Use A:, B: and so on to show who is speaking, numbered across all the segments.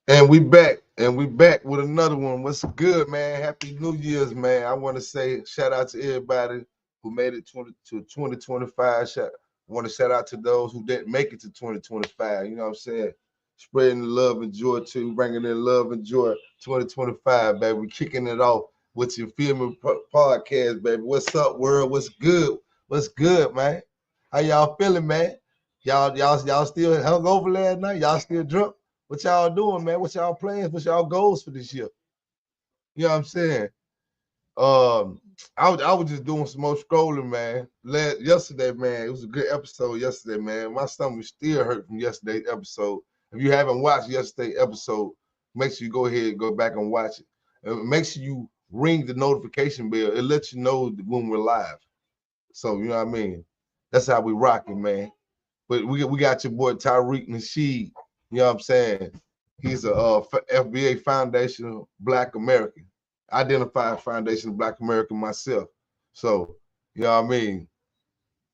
A: And we back with another one. What's good, man? Happy New Year's, man. I want to say shout out to everybody who made it to 2025. I want to shout out to those who didn't make it to 2025. You know what I'm saying? Spreading the love and joy to bringing in love and joy 2025, baby. We kicking it off with your film podcast, baby. What's up, world? What's good? What's good, man? How y'all feeling, man? Y'all still hung over last night? Y'all still drunk? What y'all doing, man? What y'all plans? What's y'all goals for this year? You know what I'm saying? I was just doing some more scrolling, man. Yesterday, man, it was a good episode yesterday, man. My stomach still hurt from yesterday's episode. If you haven't watched yesterday's episode, make sure you go ahead and go back and watch it. And make sure you ring the notification bell. It lets you know when we're live. So, you know what I mean? That's how we rocking, man. But we got your boy Tyreek Nasheed. You know what I'm saying? He's a FBA Foundation of Black American, identified Foundation of Black American myself. So, you know what I mean?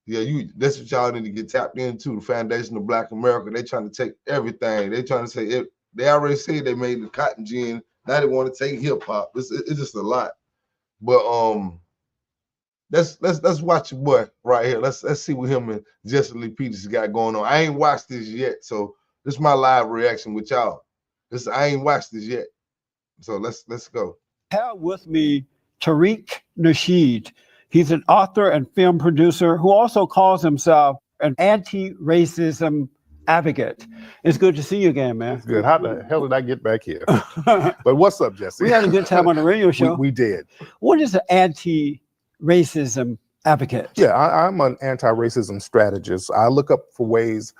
A: Yeah, that's what y'all need to get tapped into, the Foundation of Black America. They trying to take everything. They trying to say it. They already said they made the cotton gin. Now they want to take hip hop. It's just a lot. But let's watch your boy right here. Let's see what him and Jesse Lee Peters got going on. I ain't watched this yet, so this is my live reaction with y'all. I ain't watched this yet. So let's go.
B: Have with me Tariq Nasheed. He's an author and film producer who also calls himself an anti-racism advocate. It's good to see you again, man.
C: It's good. How the hell did I get back here? But what's up, Jesse?
B: We had a good time on the radio show.
C: We did.
B: What is an anti-racism advocate?
C: Yeah, I'm an anti-racism strategist. I look up for ways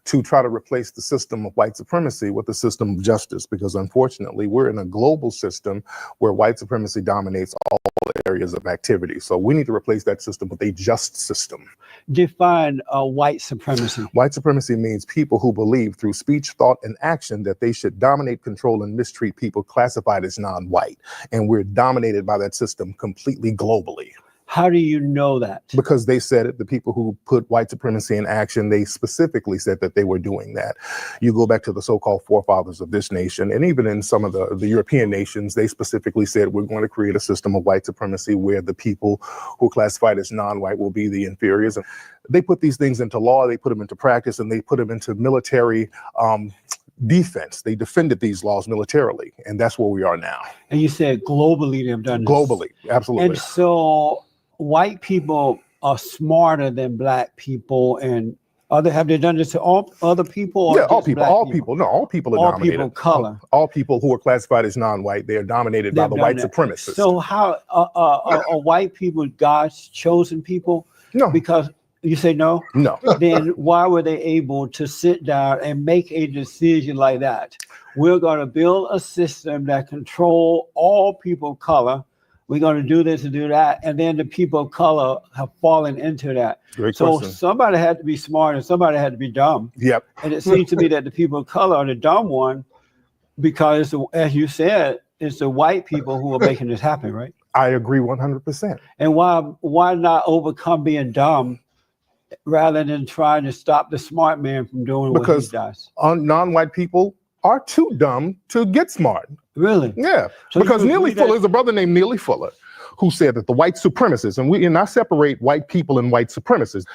C: to try to replace the system of white supremacy with the system of justice, because unfortunately we're in a global system where white supremacy dominates all areas of activity. So we need to replace that system with a just system.
B: Define white supremacy.
C: White supremacy means people who believe through speech, thought, and action that they should dominate, control, and mistreat people classified as non-white. And we're dominated by that system completely globally.
B: How do you know that?
C: Because they said it. The people who put white supremacy in action, they specifically said that they were doing that. You go back to the so-called forefathers of this nation, and even in some of the European nations, they specifically said we're going to create a system of white supremacy where the people who are classified as non-white will be the inferiors. And they put these things into law, they put them into practice, and they put them into military defense. They defended these laws militarily, and that's where we are now.
B: And you said globally they've done this.
C: Globally, absolutely.
B: And so white people are smarter than black people, and have they done this to all other people? Or
C: yeah, all people. All people. No, all people are dominated.
B: All people color.
C: All people who are classified as non-white, they are dominated by the white supremacists.
B: So how are white people God's chosen people?
C: No.
B: Because you say no?
C: No.
B: Then why were they able to sit down and make a decision like that? We're going to build a system that control all people of color. We're going to do this and do that. And then the people of color have fallen into that.
C: Great
B: so
C: question.
B: Somebody had to be smart and somebody had to be dumb.
C: Yep.
B: And it seems to me that the people of color are the dumb one because, as you said, it's the white people who are making this happen, right?
C: I agree 100%.
B: And why not overcome being dumb rather than trying to stop the smart man from doing what he does?
C: Because non-white people are too dumb to get smart.
B: Really?
C: Yeah.
B: So
C: because Neely Fuller, there's a brother named Neely Fuller who said that the white supremacists, and I separate white people and white supremacists.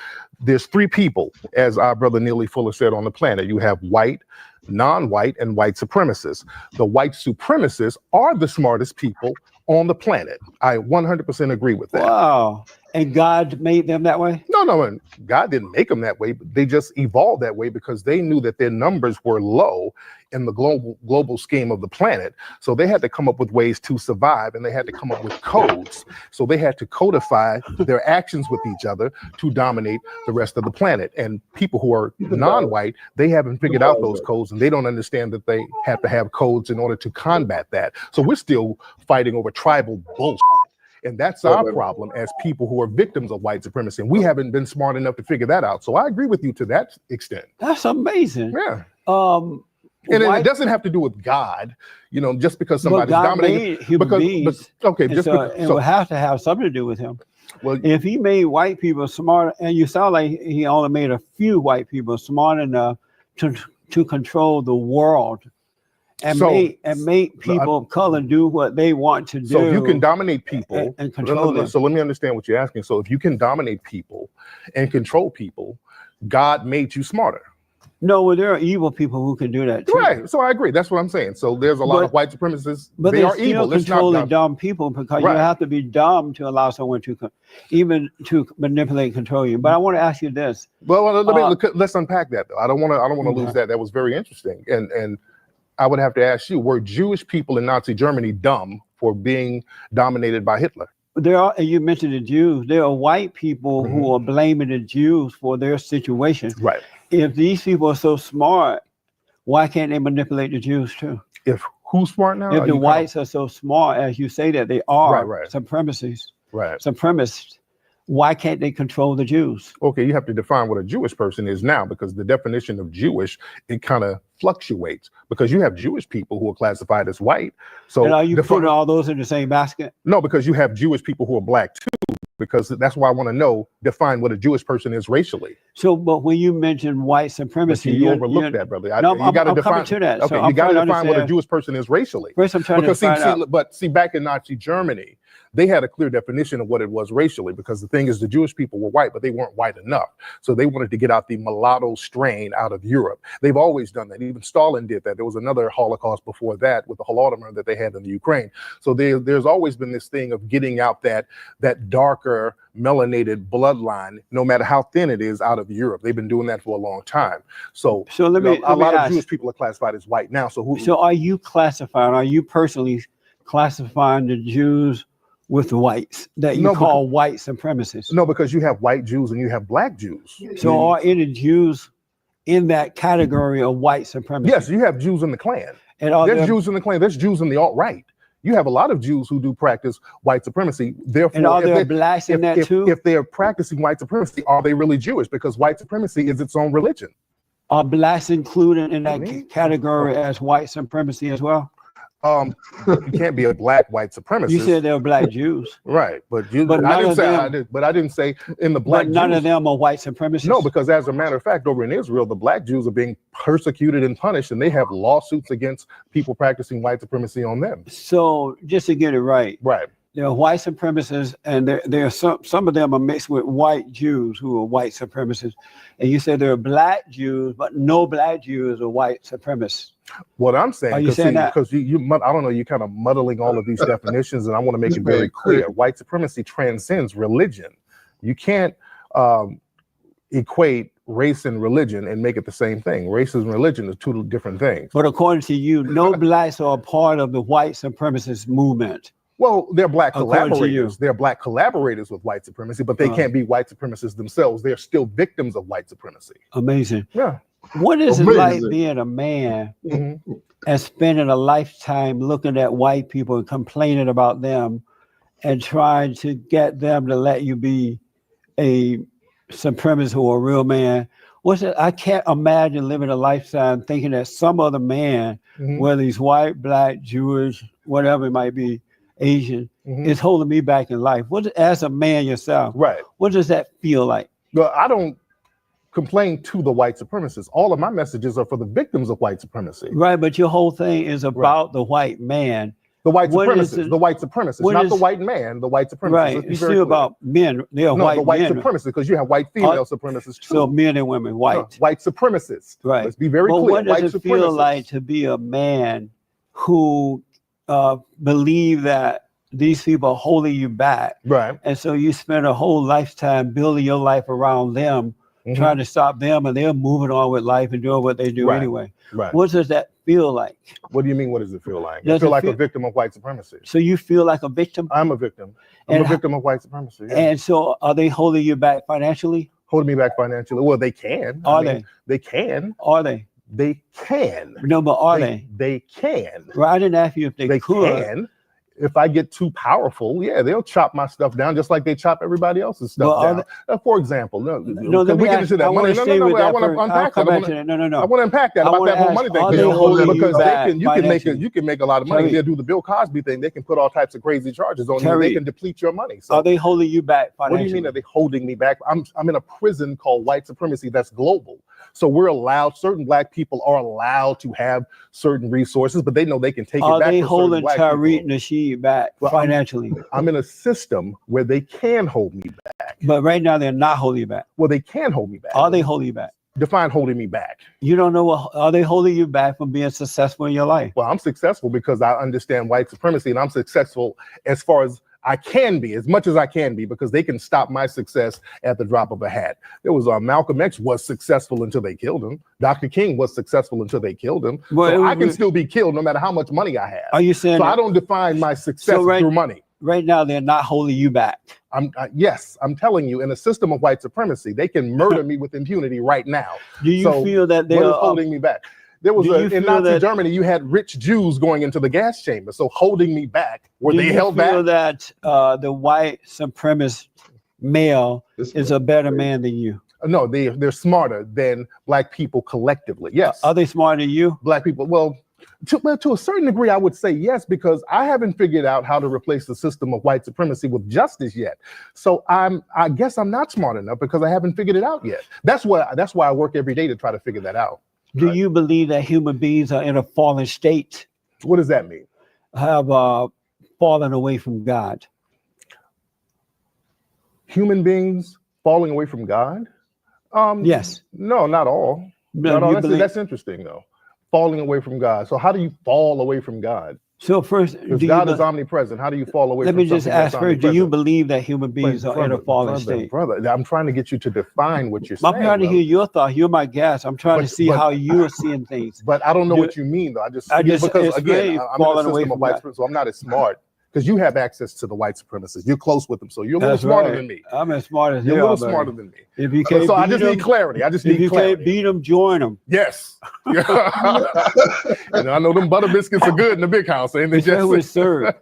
C: There's three people, as our brother Neely Fuller said, on the planet. You have white, non-white, and white supremacists. The white supremacists are the smartest people on the planet. I 100% agree with that.
B: Wow. And God made them that way?
C: No, God didn't make them that way. But they just evolved that way because they knew that their numbers were low in the global scheme of the planet. So they had to come up with ways to survive, and they had to come up with codes. So they had to codify their actions with each other to dominate the rest of the planet. And people who are non-white, they haven't figured out those codes, and they don't understand that they have to have codes in order to combat that. So we're still fighting over tribal bullshit. And that's our problem as people who are victims of white supremacy. And we haven't been smart enough to figure that out. So I agree with you to that extent.
B: That's amazing.
C: Yeah. And it doesn't have to do with God, just because somebody's dominating
B: human beings.
C: It
B: would have to have something to do with him.
C: Well,
B: if he made white people smart, and you sound like he only made a few white people smart enough to control the world, and
C: So-
B: make people of color do what they want to do.
C: So if you can dominate people
B: and control them.
C: So let me understand what you're asking. So if you can dominate people and control people, God made you smarter.
B: No, well, there are evil people who can do that too.
C: Right. So I agree. That's what I'm saying. So there's a lot of white supremacists.
B: But
C: They
B: they're
C: are
B: still
C: evil. It's not
B: controlling
C: God.
B: dumb people because
C: Right.
B: you have to be dumb to allow someone to even to manipulate and control you. But I want to ask you this.
C: Well, let's unpack that though. I don't want to lose that. That was very interesting. And I would have to ask you, were Jewish people in Nazi Germany dumb for being dominated by Hitler?
B: There are, and you mentioned the Jews. There are white people who are blaming the Jews for their situation.
C: Right.
B: If these people are so smart, why can't they manipulate the Jews too?
C: If who's smart now?
B: If the whites are so smart, as you say that they are,
C: Right.
B: supremacists,
C: Right.
B: supremacists, why can't they control the Jews?
C: Okay, you have to define what a Jewish person is now, because the definition of Jewish, it kind of fluctuates, because you have Jewish people who are classified as white. So
B: And are you putting all those in the same basket?
C: No, because you have Jewish people who are black too, because that's why I want to know, define what a Jewish person is racially.
B: So, but when you mention white supremacy,
C: you overlook that, brother.
B: No,
C: you got to define
B: to that.
C: Okay,
B: So
C: you got to define what a Jewish person is racially.
B: First, I'm trying to find out.
C: But back in Nazi Germany, they had a clear definition of what it was racially, because the thing is, the Jewish people were white, but they weren't white enough. So they wanted to get out the mulatto strain out of Europe. They've always done that. Even Stalin did that. There was another Holocaust before that with the Holodomor that they had in the Ukraine. So there's always been this thing of getting out that darker melanated bloodline, no matter how thin it is, out of Europe. They've been doing that for a long time. So
B: a lot
C: of Jewish people are classified as white now.
B: So are you personally classifying the Jews with the whites that you call white supremacists?
C: No, because you have white Jews and you have black Jews.
B: So are any Jews in that category of white supremacy?
C: Yes, you have Jews in the Klan.
B: And
C: there's Jews in the Klan. There's Jews in the alt-right. You have a lot of Jews who do practice white supremacy. Therefore,
B: and are there blacks in that too?
C: If they're practicing white supremacy, are they really Jewish? Because white supremacy is its own religion.
B: Are blacks included in that category as white supremacy as well?
C: You can't be a black white supremacist.
B: You said they were black Jews,
C: right? But I didn't say in the black.
B: But none of them are white supremacists.
C: No, because as a matter of fact, over in Israel, the black Jews are being persecuted and punished, and they have lawsuits against people practicing white supremacy on them.
B: So just to get it right, there are white supremacists, and there are some of them are mixed with white Jews who are white supremacists. And you said there are black Jews, but no black Jews are white supremacists.
C: What I'm saying,
B: are you saying that?
C: Because I don't know, you're kind of muddling all of these definitions, and I want to make it very clear. White supremacy transcends religion. You can't equate race and religion and make it the same thing. Race and religion are two different things.
B: But according to you, no blacks are a part of the white supremacist movement.
C: Well, they're black collaborators. They're black collaborators with white supremacy, but they can't be white supremacists themselves. They're still victims of white supremacy.
B: Amazing.
C: Yeah.
B: What is it like being a man and spending a lifetime looking at white people and complaining about them and trying to get them to let you be a supremacist or a real man? I can't imagine living a lifetime thinking that some other man, whether he's white, black, Jewish, whatever it might be, Asian, is holding me back in life. As a man yourself, what does that feel like?
C: Well, I don't complain to the white supremacists. All of my messages are for the victims of white supremacy.
B: Right, but your whole thing is about the white man.
C: The white supremacists, not the white man, the white supremacists.
B: Right, it's still about men. They are white
C: supremacists, because you have white female supremacists too.
B: So men and women, white.
C: No, white supremacists.
B: Right.
C: Let's be very clear.
B: What does it feel like to be a man who believe that these people are holding you back?
C: Right.
B: And so you spend a whole lifetime building your life around them, trying to stop them, and they're moving on with life and doing what they do anyway.
C: Right.
B: What does that feel like?
C: What do you mean, what does it feel like? I feel like a victim of white supremacy.
B: So you feel like a victim?
C: I'm a victim. I'm a victim of white supremacy. Yeah.
B: And so are they holding you back financially?
C: Holding me back financially? Well, they can. They can.
B: Are they?
C: They can.
B: No, but are they?
C: They can.
B: Well, I didn't ask you if they could.
C: Can. If I get too powerful, they'll chop my stuff down just like they chop everybody else's stuff down. For example, we get into that money. I want to unpack that. I want to unpack that about that whole money thing. Because you can make a lot of money. They'll do the Bill Cosby thing. They can put all types of crazy charges on you. They can deplete your money. So
B: are they holding you back financially?
C: What do you mean, are they holding me back? I'm in a prison called white supremacy that's global. So certain black people are allowed to have certain resources, but they know they can take it
B: Are
C: back.
B: they
C: from
B: holding
C: black
B: Tariq
C: people.
B: Nasheed back financially?
C: I'm in a system where they can hold me back.
B: But right now they're not holding you back.
C: Well, they can hold me back.
B: Are they holding you back?
C: Define holding me back.
B: You don't know are they holding you back from being successful in your life?
C: Well, I'm successful because I understand white supremacy, and I'm successful as far as I can be, as much as I can be, because they can stop my success at the drop of a hat. There was Malcolm X was successful until they killed him. Dr. King was successful until they killed him.
B: Well,
C: so I can still be killed no matter how much money I have.
B: Are you saying
C: so? I don't define my success through money.
B: Right now, they're not holding you back.
C: Yes, I'm telling you, in a system of white supremacy, they can murder me with impunity right now.
B: Do you feel that they're
C: holding me back? There was in Nazi Germany, you had rich Jews going into the gas chamber. So holding me back, were they held back?
B: Do you feel that the white supremacist male is a better man than you?
C: No, they're smarter than black people collectively. Yes.
B: Are they smarter than you?
C: Black people, well, to a certain degree, I would say yes, because I haven't figured out how to replace the system of white supremacy with justice yet. So I guess I'm not smart enough because I haven't figured it out yet. That's why I work every day to try to figure that out.
B: Do you believe that human beings are in a fallen state?
C: What does that mean?
B: Have fallen away from God?
C: Human beings falling away from God?
B: Yes.
C: No, not all. Not all. That's interesting, though. Falling away from God. So how do you fall away from God?
B: So first,
C: if God is omnipresent, how do you fall away?
B: Let me just ask first: do you believe that human beings are in a fallen state?
C: Brother, I'm trying to get you to define what you're saying.
B: I'm trying to hear your thought. You're my guest. I'm trying to see how you are seeing things.
C: But I don't know what you mean, though. Because again, I'm in a system of white supremacy, so I'm not as smart. Because you have access to the white supremacists, you're close with them, so you're a little smarter than me.
B: I'm as smart as
C: you're a little smarter than me.
B: If you can't,
C: I just need clarity.
B: If you can't beat them, join them.
C: Yes. And I know them butter biscuits are good in the big house, ain't they?
B: Just was served.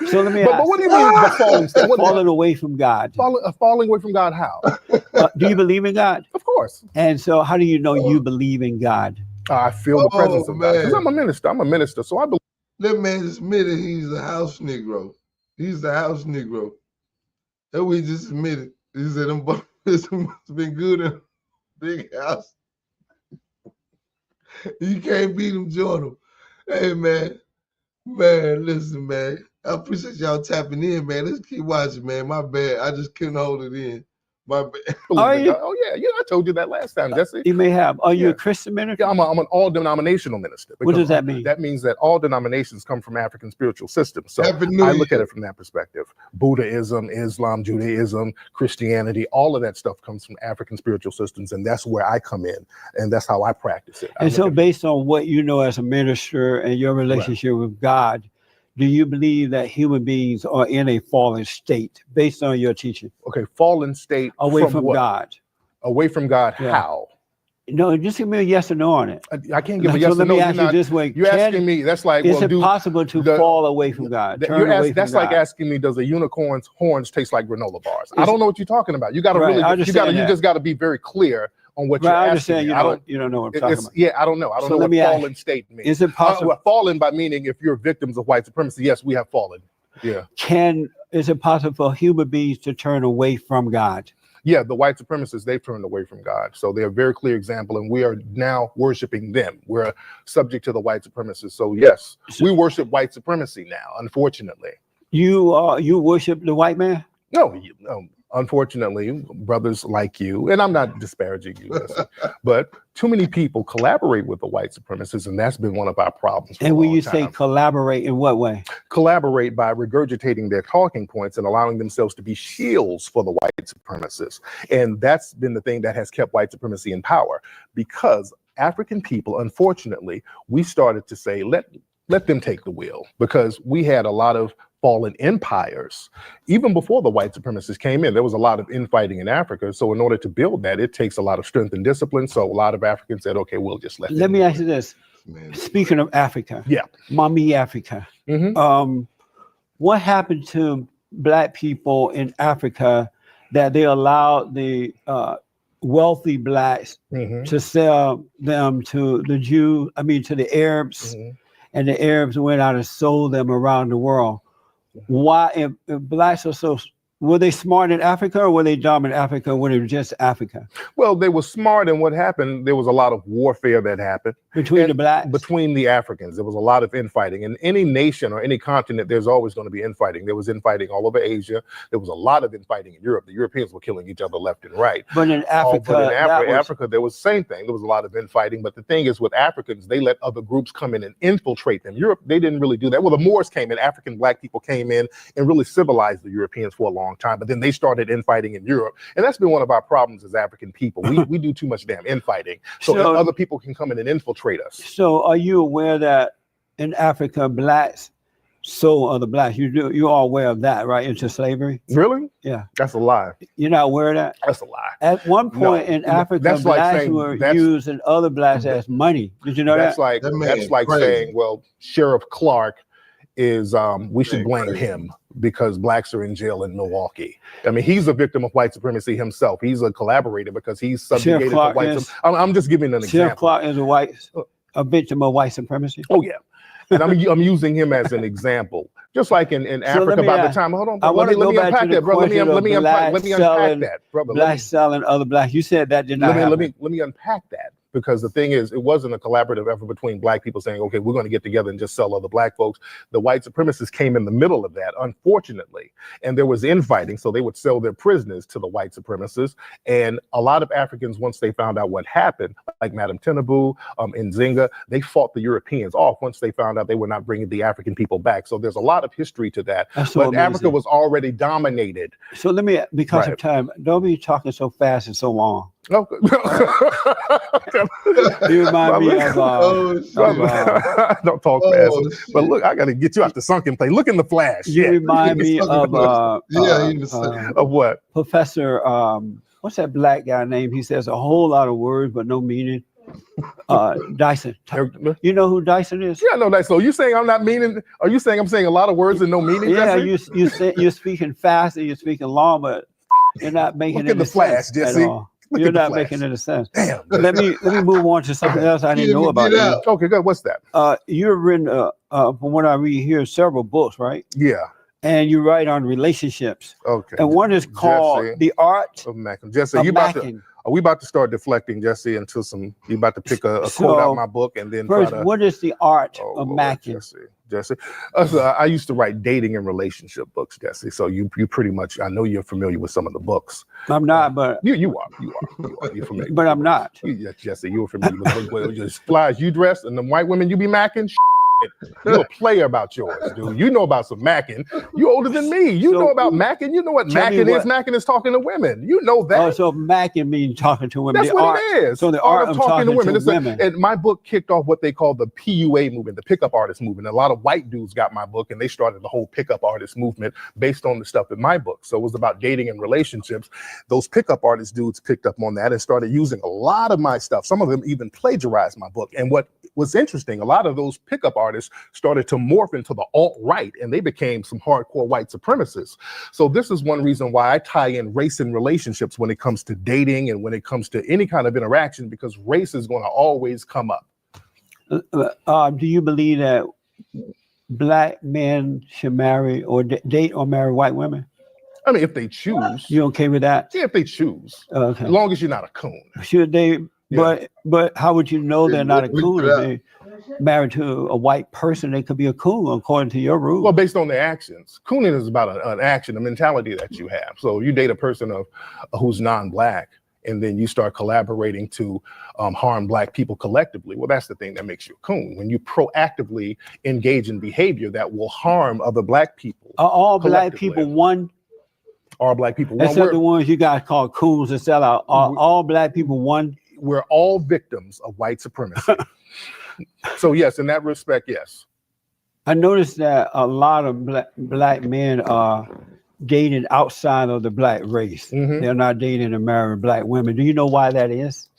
B: So let me ask.
C: But what do you mean by falling?
B: Falling away from God.
C: Falling away from God? How?
B: Do you believe in God?
C: Of course.
B: And so, how do you know you believe in God?
C: I feel the presence of God because I'm a minister. So I believe.
A: That man just admitted he's a house Negro. He's the house Negro. That we just admitted. He said them boys must have been good in a big house. You can't beat them, join them. Hey, man. Man, listen, man. I appreciate y'all tapping in, man. Let's keep watching, man. My bad. I just couldn't hold it in. My bad.
C: Oh yeah, I told you that last time, Jesse.
B: You may have. Are you a Christian minister?
C: Yeah, I'm an all-denominational minister.
B: What does that mean?
C: That means that all denominations come from African spiritual systems. So I look at it from that perspective. Buddhism, Islam, Judaism, Christianity, all of that stuff comes from African spiritual systems, and that's where I come in, and that's how I practice it.
B: And so based on what you know as a minister and your relationship with God, do you believe that human beings are in a fallen state based on your teaching?
C: Okay, fallen state
B: away from God.
C: Away from God, how?
B: No, just give me a yes or no on it.
C: I can't give a yes or no.
B: Let me ask you this way.
C: You're asking me, that's like,
B: is it possible to fall away from God?
C: That's like asking me, does a unicorn's horns taste like granola bars? I don't know what you're talking about. You got to you just got to be very clear on what you're asking.
B: You don't know what I'm talking about.
C: Yeah, I don't know. I don't know what fallen state means.
B: Is it possible?
C: Fallen by meaning if you're victims of white supremacy, yes, we have fallen. Yeah.
B: Is it possible for human beings to turn away from God?
C: Yeah, the white supremacists, they've turned away from God. So they're a very clear example, and we are now worshiping them. We're subject to the white supremacists. So yes, we worship white supremacy now, unfortunately.
B: You worship the white man?
C: No, unfortunately, brothers like you, and I'm not disparaging you, but too many people collaborate with the white supremacists, and that's been one of our problems.
B: And when you say collaborate, in what way?
C: Collaborate by regurgitating their talking points and allowing themselves to be shields for the white supremacists. And that's been the thing that has kept white supremacy in power, because African people, unfortunately, we started to say, let them take the wheel, because we had a lot of fallen empires. Even before the white supremacists came in, there was a lot of infighting in Africa. So in order to build that, it takes a lot of strength and discipline. So a lot of Africans said, okay, we'll just
B: let me ask you this. Speaking of Africa, Mommy Africa, what happened to Black people in Africa that they allowed the wealthy Blacks to sell them to the to the Arabs, and the Arabs went out and sold them around the world? Why, if Blacks are so Were they smart in Africa, or were they dumb in Africa when it was just Africa?
C: Well, they were smart, and what happened, there was a lot of warfare that happened.
B: Between the blacks?
C: Between the Africans. There was a lot of infighting. In any nation or any continent, there's always going to be infighting. There was infighting all over Asia. There was a lot of infighting in Europe. The Europeans were killing each other left and right.
B: But in Africa,
C: but in Africa, there was the same thing. There was a lot of infighting. But the thing is, with Africans, they let other groups come in and infiltrate them. Europe, they didn't really do that. Well, the Moors came in, African black people came in and really civilized the Europeans for a long time. But then they started infighting in Europe. And that's been one of our problems as African people. We do too much damn infighting. So other people can come in and infiltrate us.
B: So are you aware that in Africa, blacks sold other blacks? You're all aware of that, right? Into slavery?
C: Really?
B: Yeah.
C: That's a lie.
B: You're not aware of that?
C: That's a lie.
B: At one point in Africa,
C: that's like
B: blacks
C: saying,
B: were using other blacks as money. Did you know
C: that's
B: that?
C: like that's like saying, well, Sheriff Clark is we should blame him because blacks are in jail in Milwaukee. I mean, he's a victim of white supremacy himself. He's a collaborator because he's subjugated to white supremacy. I'm just giving an example.
B: Sheriff Clark is a victim of white supremacy.
C: Oh yeah, and I'm using him as an example. Just like in Africa, by the time, hold on, bro, let me unpack that, bro. Let me unpack that, brother.
B: Blacks selling other blacks. You said that did not happen.
C: Let me unpack that. Because the thing is, it wasn't a collaborative effort between black people saying, okay, we're going to get together and just sell other black folks. The white supremacists came in the middle of that, unfortunately, and there was infighting. So they would sell their prisoners to the white supremacists. And a lot of Africans, once they found out what happened, like Madame Tinubu, Nzinga, they fought the Europeans off once they found out they were not bringing the African people back. So there's a lot of history to that. But Africa was already dominated.
B: So let me, because of time, don't be talking so fast and so long.
C: Okay.
B: You remind me of
C: don't talk fast. But look, I got to get you out the sunken place. Look in the flash.
B: You remind me of
C: of what?
B: Professor, what's that black guy name? He says a whole lot of words but no meaning. Dyson. You know who Dyson is?
C: Yeah, I know Dyson. So you saying I'm not meaning? Are you saying I'm saying a lot of words and no meaning?
B: Yeah, you're speaking fast and you're speaking long, but you're not making
C: it in the flash, Jesse.
B: You're not making any sense.
C: Damn.
B: Let me move on to something else I didn't know about you.
C: Okay, good. What's that?
B: You've written, from what I read here, several books, right?
C: Yeah.
B: And you write on relationships.
C: Okay.
B: And one is called
C: Jesse,
B: The Art
C: of Macking. Jesse, are we about to start deflecting, Jesse, into some? You about to pick a quote out of my book and then
B: first, what is the art of Macking?
C: Jesse. I used to write dating and relationship books, Jesse. So you pretty much, I know you're familiar with some of the books.
B: I'm not, but
C: you are. You're familiar.
B: But I'm not.
C: Yes, Jesse, you're familiar with the books. Just flies you dress and the white women you be macking. You're a player about yours, dude. You know about some macking. You older than me. You know about macking. You know what macking is. Macking is talking to women. You know that.
B: Oh, so macking means talking to women.
C: That's what it is.
B: So the art of talking to women.
C: And my book kicked off what they call the PUA movement, the pickup artist movement. A lot of white dudes got my book and they started the whole pickup artist movement based on the stuff in my book. So it was about dating and relationships. Those pickup artist dudes picked up on that and started using a lot of my stuff. Some of them even plagiarized my book. And what was interesting, a lot of those pickup artists started to morph into the alt-right and they became some hardcore white supremacists. So this is one reason why I tie in race and relationships when it comes to dating and when it comes to any kind of interaction, because race is going to always come up.
B: Do you believe that black men should marry or date or marry white women?
C: I mean, if they choose.
B: You okay with that?
C: Yeah, if they choose.
B: Okay.
C: As long as you're not a coon.
B: Should they? Yeah. But how would you know they're not a coon if they married to a white person? They could be a coon according to your rules.
C: Well, based on their actions. Cooning is about an action, a mentality that you have. So you date a person who's non-black, and then you start collaborating to harm black people collectively. Well, that's the thing that makes you a coon. When you proactively engage in behavior that will harm other black people.
B: Are all black people one?
C: All black people one.
B: Except the ones you guys call coons and sell out. Are all black people one?
C: We're all victims of white supremacy. So yes, in that respect, yes.
B: I noticed that a lot of black men are dating outside of the black race. Mm-hmm. They're not dating and marrying black women. Do you know why that is?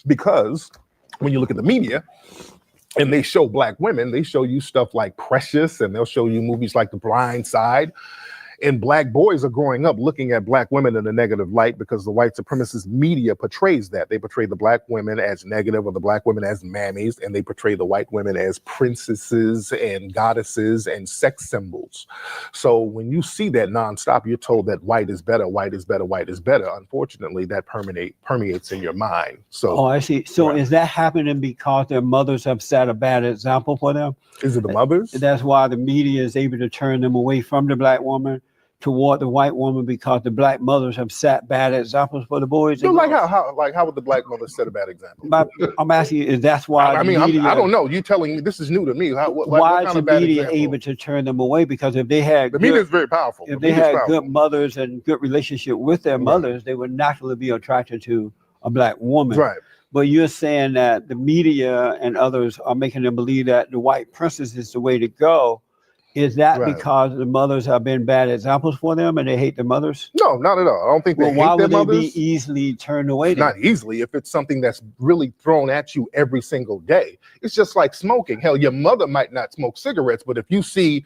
C: Because when you look at the media and they show black women, they show you stuff like Precious and they'll show you movies like The Blind Side. And black boys are growing up looking at black women in a negative light because the white supremacist media portrays that. They portray the black women as negative or the black women as mammies, and they portray the white women as princesses and goddesses and sex symbols. So when you see that nonstop, you're told that white is better, white is better, white is better. Unfortunately, that permeates in your mind. So,
B: I see. So is that happening because their mothers have set a bad example for them?
C: Is it the mothers?
B: That's why the media is able to turn them away from the black woman toward the white woman, because the black mothers have set bad examples for the boys.
C: So how would the black mother set a bad example?
B: But I'm asking you, is that's why
C: I don't know. You telling me this is new to me.
B: Why is the media able to turn them away? Because if they had
C: the media is very powerful.
B: If they had good mothers and good relationship with their mothers, they would naturally be attracted to a black woman.
C: Right.
B: But you're saying that the media and others are making them believe that the white princess is the way to go. Is that because the mothers have been bad examples for them and they hate the mothers?
C: No, not at all. I don't think they hate their mothers.
B: Why would they be easily turned away?
C: Not easily. If it's something that's really thrown at you every single day. It's just like smoking. Hell, your mother might not smoke cigarettes, but if you see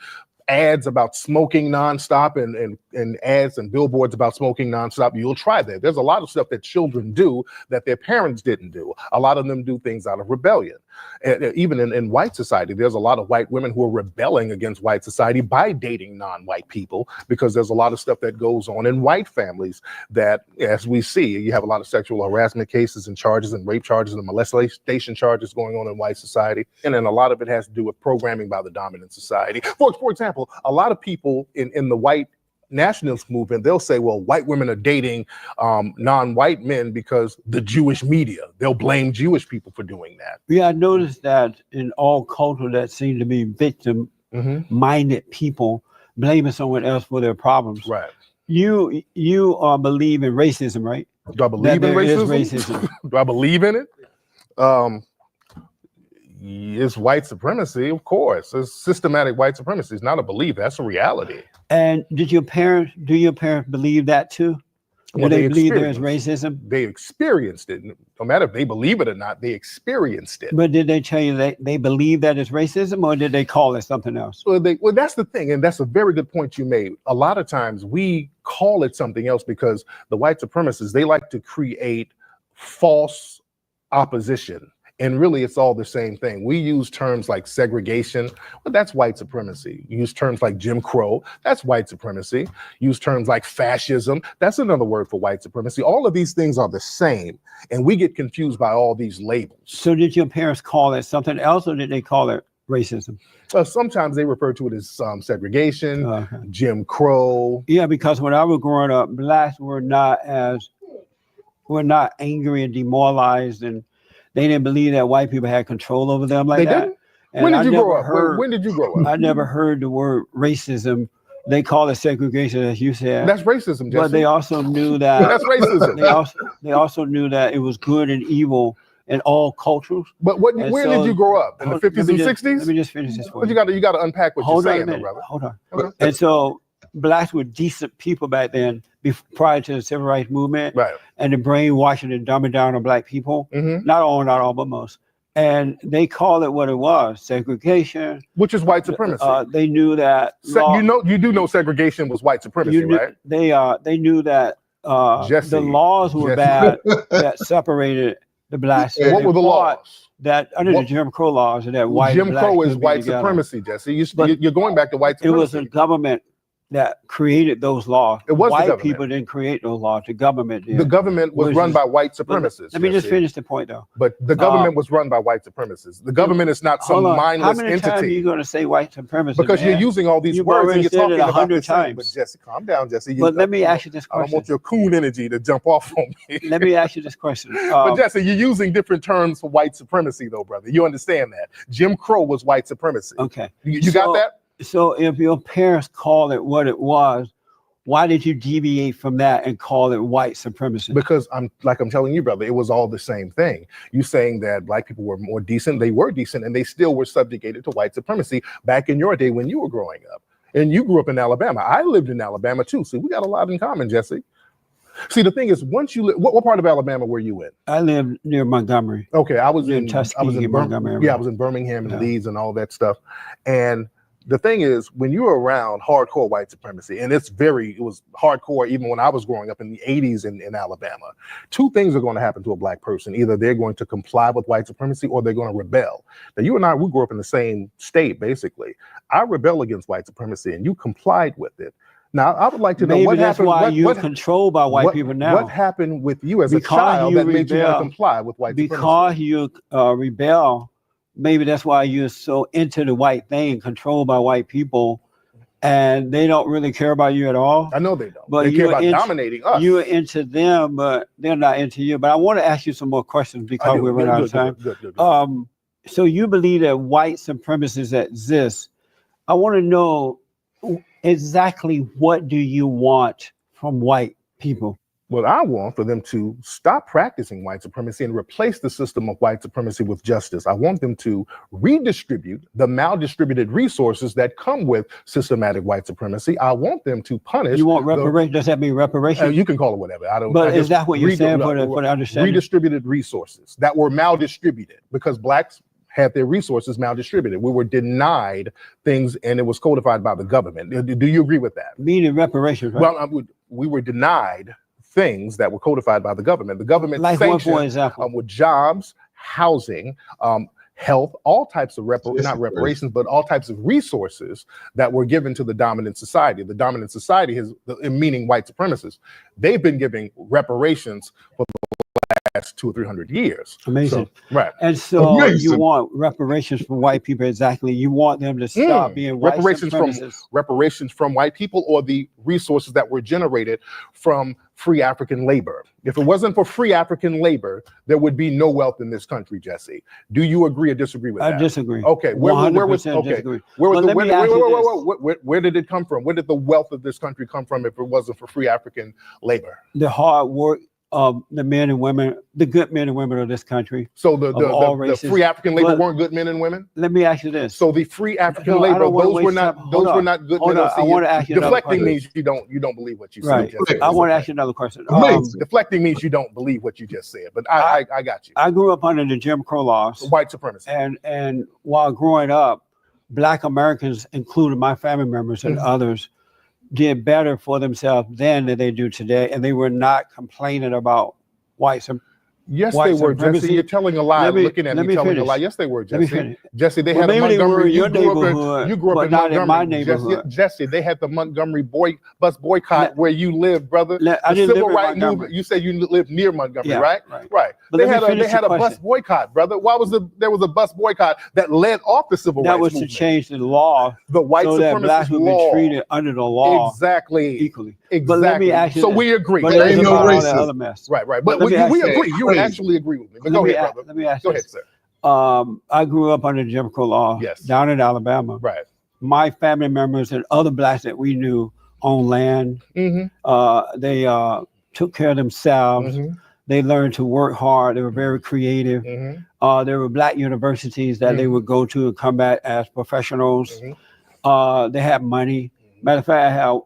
C: ads about smoking nonstop and ads and billboards about smoking nonstop, you'll try that. There's a lot of stuff that children do that their parents didn't do. A lot of them do things out of rebellion. And even in white society, there's a lot of white women who are rebelling against white society by dating non-white people, because there's a lot of stuff that goes on in white families that, as we see, you have a lot of sexual harassment cases and charges and rape charges and molestation charges going on in white society. And then a lot of it has to do with programming by the dominant society. For example, a lot of people in the white nationalist movement, they'll say, well, white women are dating non-white men because the Jewish media, they'll blame Jewish people for doing that.
B: Yeah, I noticed that in all culture that seem to be victim-minded people blaming someone else for their problems.
C: Right.
B: You believe in racism, right?
C: Do I believe in racism?
B: Racism.
C: Do I believe in it? It's white supremacy, of course. It's systematic white supremacy. It's not a belief. That's a reality.
B: And do your parents believe that too? Do they believe there's racism?
C: They experienced it. No matter if they believe it or not, they experienced it.
B: But did they tell you that they believe that it's racism, or did they call it something else?
C: Well, that's the thing. And that's a very good point you made. A lot of times we call it something else because the white supremacists, they like to create false opposition. And really, it's all the same thing. We use terms like segregation, well, that's white supremacy. Use terms like Jim Crow, that's white supremacy. Use terms like fascism, that's another word for white supremacy. All of these things are the same, and we get confused by all these labels. So
B: did your parents call it something else, or did they call it racism?
C: Sometimes they refer to it as segregation, Jim Crow.
B: Yeah, because when I was growing up, blacks were not angry and demoralized, and they didn't believe that white people had control over them like that.
C: And when did you grow up? When did you grow up?
B: I never heard the word racism. They call it segregation, as you said.
C: That's racism, Jesse.
B: But they also knew that
C: that's racism.
B: They also knew that it was good and evil in all cultures.
C: But where did you grow up? In the 50s and 60s?
B: Let me just finish this for you.
C: You got to unpack what you're saying, brother.
B: Hold on. Okay. And so blacks were decent people back then, prior to the civil rights movement,
C: right?
B: And the brainwashing and dumbing down of black people.
C: Mm-hmm.
B: Not all, but most. And they called it what it was: segregation,
C: which is white supremacy.
B: They knew that.
C: You do know segregation was white supremacy, right?
B: They knew that the laws were bad that separated the blacks.
C: What were the laws?
B: That under the Jim Crow laws, and that white
C: Jim Crow is white supremacy, Jesse. You're going back to white supremacy.
B: It was a government that created those laws.
C: It was
B: white people didn't create those laws. The government did.
C: The government was run by white supremacists.
B: Let me just finish the point, though.
C: But the government was run by white supremacists. The government is not some mindless entity. How many times are
B: you going to say white supremacists?
C: Because you're using all these words and you're talking about
B: 100 times.
C: But Jesse, calm down, Jesse.
B: But let me ask you this question.
C: I don't want your coon energy to jump off on me.
B: Let me ask you this question.
C: But Jesse, you're using different terms for white supremacy, though, brother. You understand that? Jim Crow was white supremacy.
B: Okay.
C: You got that?
B: So if your parents called it what it was, why did you deviate from that and call it white supremacy?
C: Because I'm telling you, brother, it was all the same thing. You saying that black people were more decent, they were decent, and they still were subjugated to white supremacy back in your day when you were growing up. And you grew up in Alabama. I lived in Alabama too. So we got a lot in common, Jesse. See, the thing is, once you live, what part of Alabama were you in?
B: I lived near Montgomery.
C: Okay, I was in
B: Tuskegee,
C: Montgomery. Yeah, I was in Birmingham and Leeds and all that stuff. And the thing is, when you're around hardcore white supremacy, and it was hardcore even when I was growing up in the 80s in Alabama, two things are going to happen to a black person. Either they're going to comply with white supremacy or they're going to rebel. Now, you and I, we grew up in the same state, basically. I rebel against white supremacy and you complied with it. Now, I would like to know
B: Maybe
C: what
B: that's
C: happened.
B: why you're controlled by white people now.
C: What happened with you as a
B: Because
C: child
B: you
C: that made you want to
B: rebel.
C: comply with white supremacy?
B: Because you rebel, maybe that's why you're so into the white thing, controlled by white people, and they don't really care about you at all.
C: I know they don't.
B: But
C: They care about dominating us.
B: You're into them, but they're not into you. But I want to ask you some more questions because we're running out of time.
C: Good.
B: So you believe that white supremacists exist. I want to know exactly what do you want from white people?
C: What I want for them to stop practicing white supremacy and replace the system of white supremacy with justice. I want them to redistribute the maldistributed resources that come with systematic white supremacy. I want them to punish.
B: You want reparations? Does that mean reparations?
C: You can call it whatever. I don't.
B: But is that what you're saying for the understanding?
C: Redistributed resources that were maldistributed because blacks had their resources maldistributed. We were denied things, and it was codified by the government. Do you agree with that?
B: Meaning reparations, right?
C: Well, we were denied things that were codified by the government. The government
B: like
C: sanctioned,
B: what, for example?
C: With jobs, housing, health, all types of not reparations, but all types of resources that were given to the dominant society. The dominant society has, meaning white supremacists, they've been giving reparations for the last 200 or 300 years.
B: Amazing.
C: So, right.
B: And so you want reparations from white people. Exactly. You want them to stop being white
C: reparations from white people, or the resources that were generated from free African labor. If it wasn't for free African labor, there would be no wealth in this country, Jesse. Do you agree or disagree with that?
B: I disagree.
C: Okay. Where did it come from? Where did the wealth of this country come from if it wasn't for free African labor?
B: The hard work of the men and women, the good men and women of this country.
C: So the free African labor weren't good men and women?
B: Let me ask you this.
C: So the free African labor, those were not good men.
B: I want to ask you
C: deflecting means you don't believe what you said.
B: Right. I want to ask you another question.
C: Deflecting means you don't believe what you just said, but I got you.
B: I grew up under the Jim Crow laws.
C: White supremacy.
B: And while growing up, Black Americans, including my family members and others, did better for themselves then than they do today, and they were not complaining about white supremacy.
C: Yes, they were, Jesse. You're telling a lie. Looking at me telling a lie. Yes, they were, Jesse. Jesse, they had a Montgomery. You grew up in
B: not
C: Montgomery.
B: In my neighborhood.
C: Jesse, they had the Montgomery bus boycott where you live, brother.
B: I didn't live in
C: rights movement. You said you lived near Montgomery, right? Right. They had a bus boycott, brother. Why was there was a bus boycott that led off the civil rights movement?
B: That was to change the law,
C: the white
B: so that blacks would be treated under the law
C: equally.
B: But let me ask you.
C: So we agree.
B: But there's no racism.
C: Right. But we agree. You would actually agree with me. But go ahead, brother.
B: Let me ask
C: you. Go ahead, sir.
B: I grew up under Jim Crow law down in Alabama.
C: Right.
B: My family members and other blacks that we knew owned land. They took care of themselves. They learned to work hard. They were very creative. There were black universities that they would go to and come back as professionals. They had money. Matter of fact, I had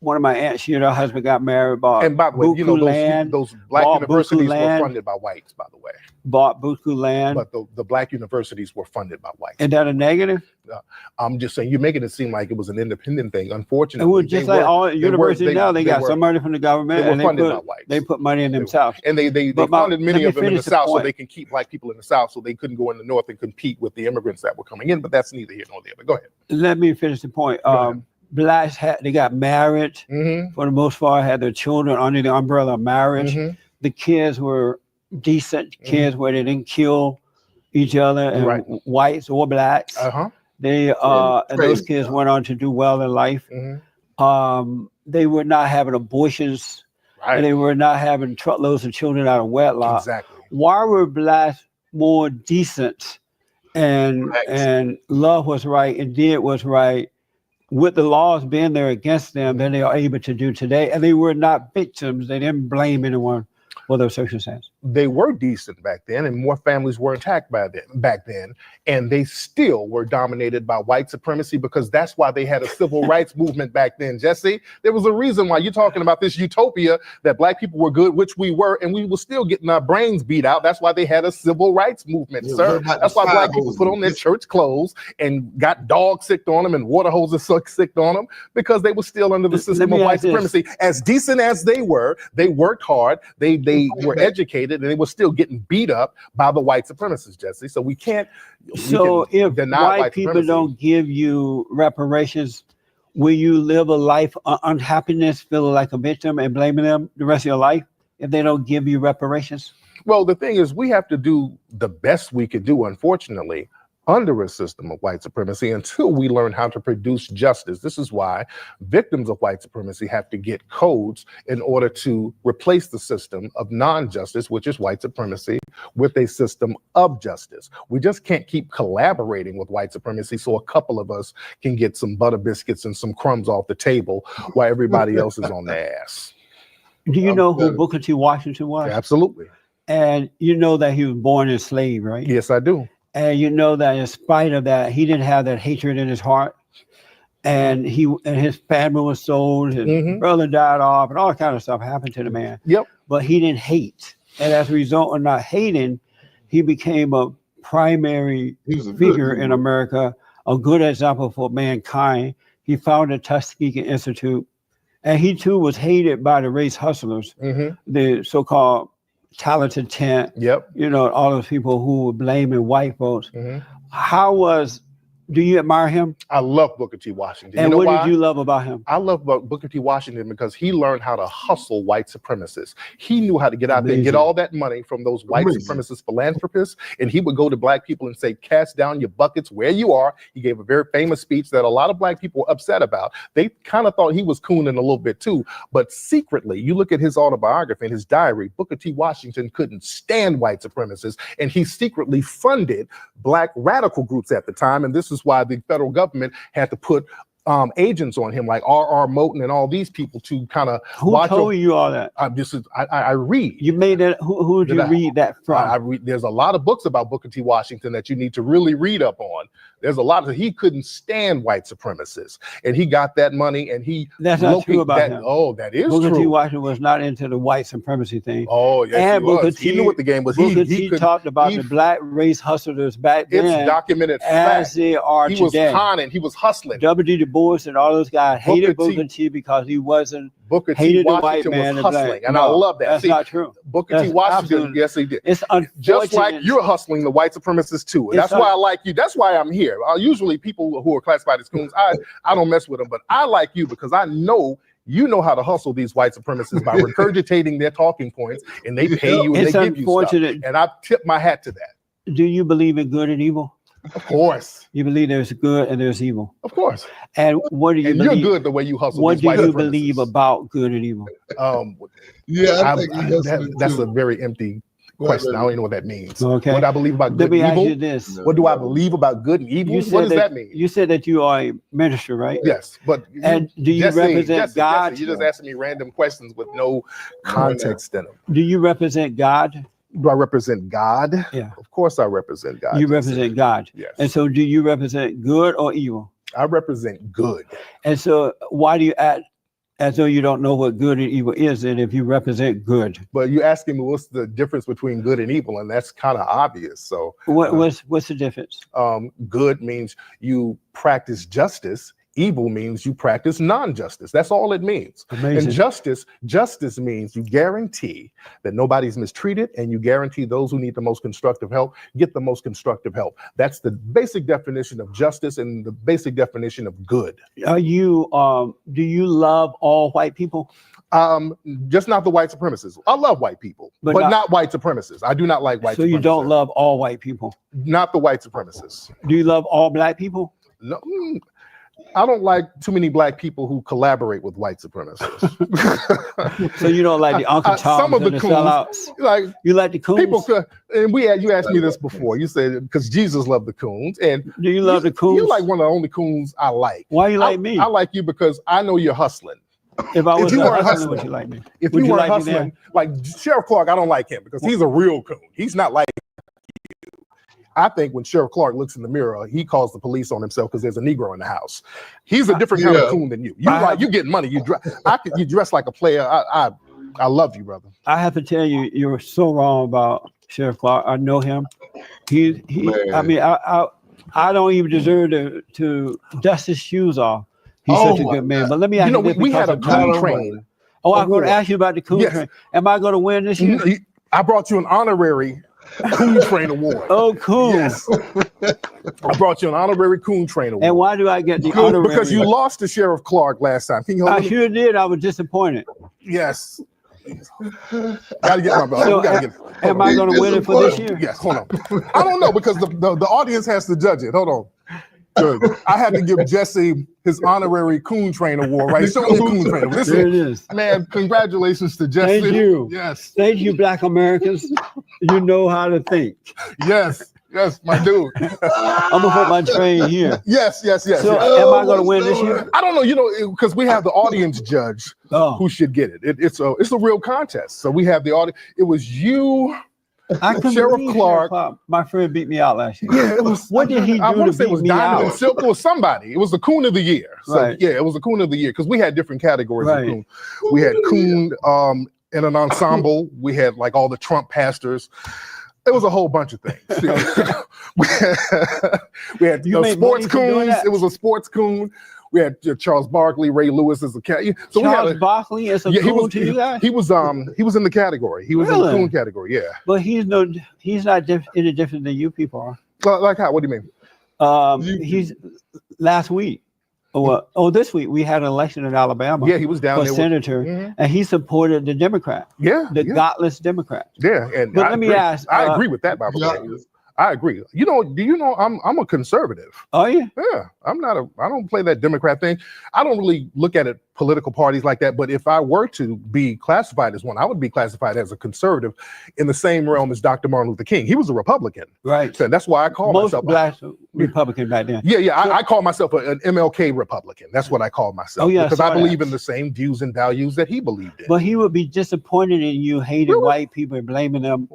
B: one of my aunts, her husband got married, bought
C: and by the way, those black universities were funded by whites, by the way.
B: Bought buku land.
C: But the black universities were funded by whites.
B: Is that a negative?
C: I'm just saying, you're making it seem like it was an independent thing. Unfortunately,
B: it was just like all universities now. They got some money from the government, and they put money in themselves.
C: And they funded many of them in the South so they can keep black people in the South, so they couldn't go in the North and compete with the immigrants that were coming in. But that's neither here nor there. But go ahead.
B: Let me finish the point. Blacks they got married for the most part, had their children under the umbrella of marriage. The kids were decent kids where they didn't kill each other, and whites or blacks. They and those kids went on to do well in life. They were not having abortions. And they were not having truckloads of children out of wedlock.
C: Exactly.
B: Why were blacks more decent and love what's right and did what's right, with the laws being there against them, than they are able to do today? And they were not victims. They didn't blame anyone for their circumstance.
C: they were decent back then, and more families were intact back then, and they still were dominated by white supremacy, because that's why they had a civil rights movement back then, Jesse. There was a reason why you're talking about this utopia that black people were good, which we were, and we were still getting our brains beat out. That's why they had a civil rights movement, sir. That's why black people put on their church clothes and got dogs sicked on them and water hoses sicked on them, because they were still under the system of white supremacy. As decent as they worked hard, they were educated, and they were still getting beat up by the white supremacists, Jesse. So we can't.
B: So if white people don't give you reparations, will you live a life of unhappiness, feeling like a victim and blaming them the rest of your life if they don't give you reparations?
C: Well, the thing is, we have to do the best we can do, unfortunately, under a system of white supremacy until we learn how to produce justice. This is why victims of white supremacy have to get codes in order to replace the system of non-justice, which is white supremacy, with a system of justice. We just can't keep collaborating with white supremacy so a couple of us can get some butter biscuits and some crumbs off the table while everybody else is on their ass.
B: Do you know who Booker T. Washington was?
C: Absolutely.
B: And you know that he was born enslaved, right?
C: Yes, I do.
B: And you know that in spite of that, he didn't have that hatred in his heart. And his family was sold, his brother died off, and all kind of stuff happened to the man.
C: Yep.
B: But he didn't hate. And as a result of not hating, he became a primary figure in America, a good example for mankind. He founded Tuskegee Institute. And he too was hated by the race hustlers, the so-called talented Cant, you know, all those people who were blaming white folks. Do you admire him?
C: I love Booker T. Washington.
B: And what did you love about him?
C: I love Booker T. Washington because he learned how to hustle white supremacists. He knew how to get out there and get all that money from those white supremacist philanthropists, and he would go to black people and say, cast down your buckets where you are. He gave a very famous speech that a lot of black people were upset about. They kind of thought he was cooning a little bit too, but secretly, you look at his autobiography and his diary, Booker T. Washington couldn't stand white supremacists, and he secretly funded black radical groups at the time, and this is why the federal government had to put agents on him like R.R. Moten and all these people to kind of
B: Who told you all that?
C: I read.
B: You made that. Who did you read that from?
C: I read. There's a lot of books about Booker T. Washington that you need to really read up on. There's a lot of he couldn't stand white supremacists, and he got that money, and he
B: that's not true about him.
C: Oh, that is
B: Booker
C: true.
B: T. Washington was not into the white supremacy thing.
C: Oh, yes,
B: and
C: he was. He knew what the game was.
B: Booker T. talked about the black race hustlers back then.
C: It's documented
B: as
C: fact.
B: They are
C: he
B: today.
C: Was conning. He was hustling.
B: W.D. Du Bois and all those guys hated Booker T. because he wasn't.
C: Booker T. Washington was hustling, and I love that.
B: That's not true.
C: Booker T. Washington, yes, he did.
B: It's
C: just like you're hustling the white supremacists too. That's why I like you. That's why I'm here. Usually people who are classified as coons, I don't mess with them, but I like you because I know you know how to hustle these white supremacists by regurgitating their talking points, and they pay you and they give you stuff. And I tip my hat to that.
B: Do you believe in good and evil?
C: Of course.
B: You believe there's good and there's evil?
C: Of course.
B: And what do you believe?
C: You're good the way you hustle.
B: What do you believe about good and evil?
A: I think
C: that's a very empty question. I don't even know what that means.
B: Okay.
C: What I believe about good
B: and evil? Let me ask you this.
C: What do I believe about good and evil? What does that mean?
B: You said that you are a minister, right?
C: Yes. But
B: and do you represent God?
C: Jesse, you're just asking me random questions with no context in them.
B: Do you represent God?
C: Do I represent God?
B: Yeah.
C: Of course I represent God.
B: You represent God.
C: Yes.
B: And so do you represent good or evil?
C: I represent good.
B: And so why do you act as though you don't know what good and evil is then if you represent good?
C: But you're asking me what's the difference between good and evil, and that's kind of obvious. So
B: what's the difference?
C: Good means you practice justice. Evil means you practice non-justice. That's all it means.
B: Amazing.
C: And justice means you guarantee that nobody's mistreated, and you guarantee those who need the most constructive help get the most constructive help. That's the basic definition of justice and the basic definition of good.
B: Do you love all white people?
C: Just not the white supremacists. I love white people, but not white supremacists. I do not like white supremacists.
B: So you don't love all white people?
C: Not the white supremacists.
B: Do you love all black people?
C: No. I don't like too many black people who collaborate with white supremacists.
B: So you don't like the Uncle Toms some of the sellouts?
C: Like
B: you like the coons?
C: People and you asked me this before. You said because Jesus loved the coons, and
B: do you love the coons?
C: You're like one of the only coons I like.
B: Why you like me?
C: I like you because I know you're hustling.
B: If I was
C: you
B: a
C: weren't
B: hustler,
C: hustling,
B: would you like me?
C: if
B: Would
C: you
B: you
C: weren't
B: like me
C: hustling, like Sheriff Clark, I don't like him because he's a real coon. He's not like you. I think when Sheriff Clark looks in the mirror, he calls the police on himself because there's a Negro in the house. He's a different kind of coon than you. You get money. You dress like a player. I love you, brother.
B: I have to tell you, you're so wrong about Sheriff Clark. I know him. He I mean, I don't even deserve to dust his shoes off. He's such a good man. But let me ask you this,
C: we had a coon train.
B: Oh, I'm going to ask you about the coon train. Am I going to win this year?
C: I brought you an honorary coon train award.
B: Oh, cool.
C: Yes. I brought you an honorary coon train award.
B: And why do I get the honorary?
C: Because you lost to Sheriff Clark last time. Can you hold
B: I sure did. I was disappointed.
C: Yes. Gotta get my brother.
B: So, am I going to win it for this year?
C: Yes, hold on. I don't know because the audience has to judge it. Hold on. Good. I had to give Jesse his honorary coon train award, right? Show me the coon train award.
B: There it is.
C: Man, congratulations to Jesse.
B: Thank you.
C: Yes.
B: Thank you, Black Americans. You know how to think.
C: Yes, my dude.
B: I'm gonna put my train here.
C: Yes.
B: So am I gonna win this year?
C: I don't know, because we have the audience judge who should get it. It's a real contest. So we have the audience. It was you. Sheriff Clark.
B: My friend beat me out last year.
C: Yeah, it was.
B: What did he do
C: I want
B: to
C: to say it
B: beat
C: was
B: me
C: Diamond
B: out?
C: and Silk or somebody. It was the coon of the year. So
B: Right.
C: yeah, it was the coon of the year because we had different categories
B: Right.
C: of coon. We had coon in an ensemble. We had like all the Trump pastors. It was a whole bunch of things. we had sports coons. It was a sports coon. We had Charles Barkley, Ray Lewis as a cat. So
B: Charles Barkley is a coon to you guys?
C: He was in the category. He was in the coon category. Yeah.
B: But he's not any different than you people are.
C: Like how? What do you mean?
B: He's last week. This week we had an election in Alabama.
C: Yeah, he was down
B: for
C: there
B: senator, and he supported the Democrat.
C: The
B: godless Democrat.
C: Yeah, and
B: but let me ask.
C: I agree with that, by the way. I agree. Do you know I'm a conservative?
B: Oh yeah.
C: Yeah, I don't play that Democrat thing. I don't really look at it political parties like that. But if I were to be classified as one, I would be classified as a conservative in the same realm as Dr. Martin Luther King. He was a Republican.
B: Right.
C: So that's why I call myself
B: black Republican back then.
C: Yeah. I call myself an MLK Republican. That's what I call myself.
B: Oh yeah.
C: Because I believe in the same views and values that he believed in.
B: But he would be disappointed in you hating white people and blaming them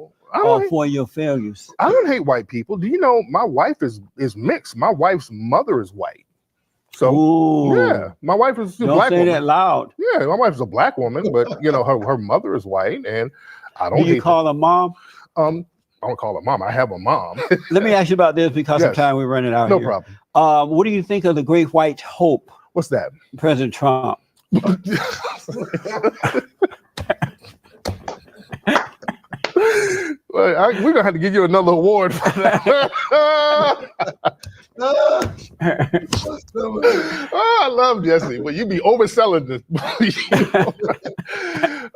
B: for your failures.
C: I don't hate white people. Do you know my wife is mixed? My wife's mother is white. So yeah, my wife is a black woman.
B: Don't say that loud.
C: Yeah, my wife's a black woman, but her mother is white, and I don't.
B: Do you call her mom?
C: I don't call her mom. I have a mom.
B: Let me ask you about this because of time we're running out.
C: No
B: here.
C: problem.
B: What do you think of the Great White Hope?
C: What's that?
B: President Trump.
C: We're gonna have to give you another award for that. I love Jesse, but you be overselling this.